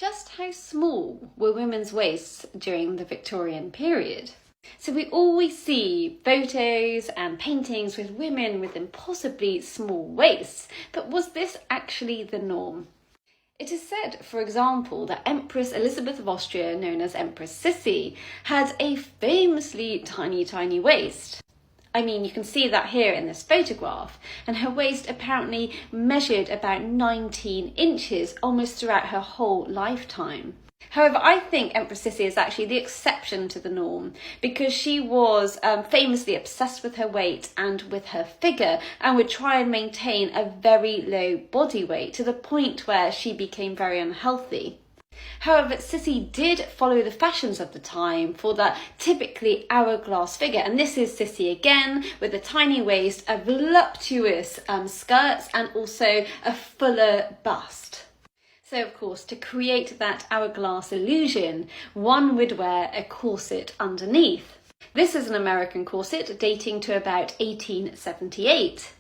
Just how small were women's waists during the Victorian period? So we always see photos and paintings with women with impossibly small waists, but was this actually the norm? It is said, for example, that Empress Elizabeth of Austria, known as Empress Sissi, had a famously tiny waist. I mean, you can see that here in this photograph, and her waist apparently measured about 19 inches almost throughout her whole lifetime. However, I think Empress Sissi is actually the exception to the norm because she was famously obsessed with her weight and with her figure and would try and maintain a very low body weight to the point where she became very unhealthy. However, Sissi did follow the fashions of the time for that typically hourglass figure, and this is Sissi again with a tiny waist, a voluptuous skirts and also a fuller bust. So of course, to create that hourglass illusion, one would wear a corset underneath. This is an American corset dating to about 1878.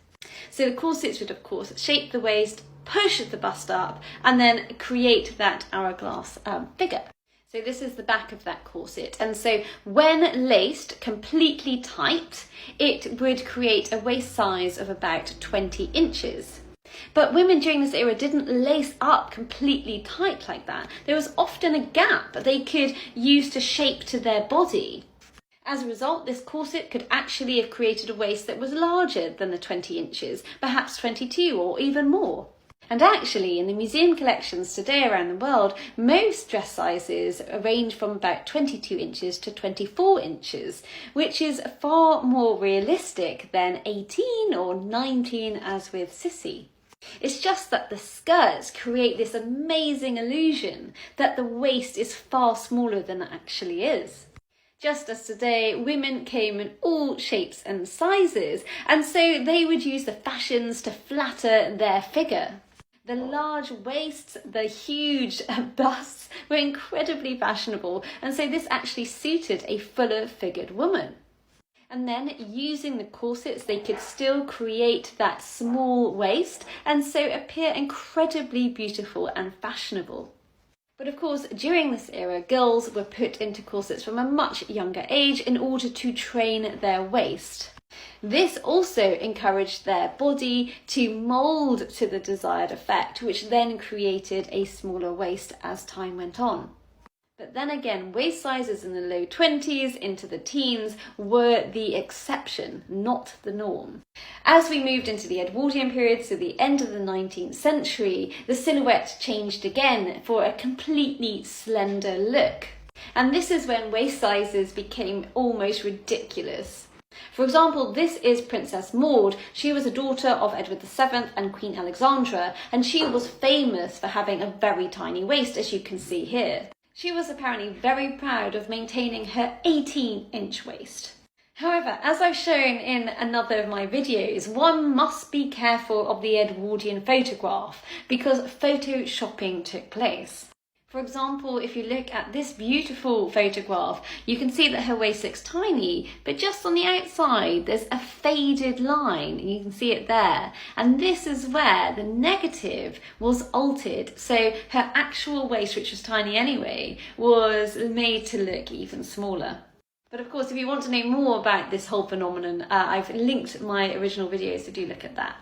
So the corsets would of course shape the waist, push the bust up, and then create that hourglass figure. So this is the back of that corset, and so when laced completely tight, it would create a waist size of about 20 inches. But women during this era didn't lace up completely tight like that. There was often a gap they could use to shape to their body. As a result, this corset could actually have created a waist that was larger than the 20 inches, perhaps 22 or even more. And actually, in the museum collections today around the world, most dress sizes range from about 22 inches to 24 inches, which is far more realistic than 18 or 19 as with Sissi. It's just that the skirts create this amazing illusion that the waist is far smaller than it actually is. Just as today, women came in all shapes and sizes, and so they would use the fashions to flatter their figure. The large waists, the huge busts were incredibly fashionable, and so this actually suited a fuller figured woman. And then using the corsets, they could still create that small waist and so appear incredibly beautiful and fashionable. But of course, during this era, girls were put into corsets from a much younger age in order to train their waist. This also encouraged their body to mould to the desired effect, which then created a smaller waist as time went on. But then again, waist sizes in the low 20s into the teens were the exception, not the norm. As we moved into the Edwardian period, so the end of the 19th century, the silhouette changed again for a completely slender look. And this is when waist sizes became almost ridiculous. For example, this is Princess Maud. She was a daughter of Edward VII and Queen Alexandra, and she was famous for having a very tiny waist, as you can see here. She was apparently very proud of maintaining her 18-inch waist. However, as I've shown in another of my videos, one must be careful of the Edwardian photograph because photoshopping took place. For example, if you look at this beautiful photograph, you can see that her waist looks tiny, but just on the outside there's a faded line, and you can see it there. And this is where the negative was altered, so her actual waist, which was tiny anyway, was made to look even smaller. But of course, if you want to know more about this whole phenomenon, I've linked my original videos, so do look at that.